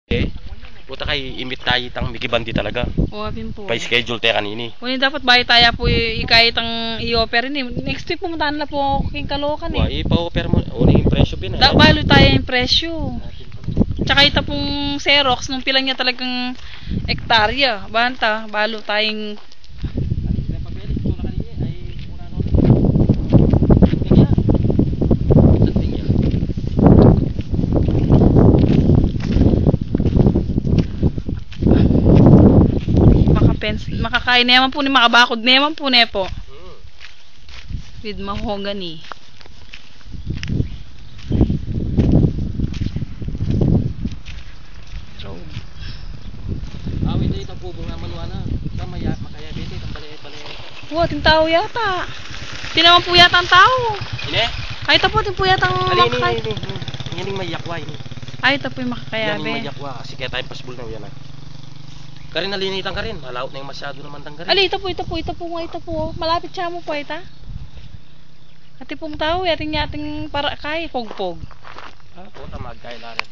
Eh, buta kay imit tayo tang mikibandi talaga. Wapin po. Pa-schedule tayo kanini. Wala dapat bahay tayo po ikahit ang i-offer ni. Next week pumuntahan na po ako king Caloocan Wa eh. ipa-offer mo una yung presyo bin. Balo tayo yung presyo. Tsaka ito pong Xerox nung pila niya talagang hektarya. Banta, balo tayong makakain naman po ni makabakod naman po nepo. With mahogany. Road. Awit dito po bunga manuana. Kamaya makaya dito ang bali-bali. Wow, ting tao yata. Tinaman po yata ang tao. Ine? Ay, ito po, ting po yata ang makakay. Yan yung mayakwa ini. Ay, ito po yung makakayabe. Yan yung mayakwa kasi kaya tayo pasbul na yan. Karin nalinitan ka rin. Malaot na yung masyado naman tang karin. Ali, ito po. Malapit siya mo po ita. Ati pong tao, yating para kay pogpog. Ah, puta magkailaran.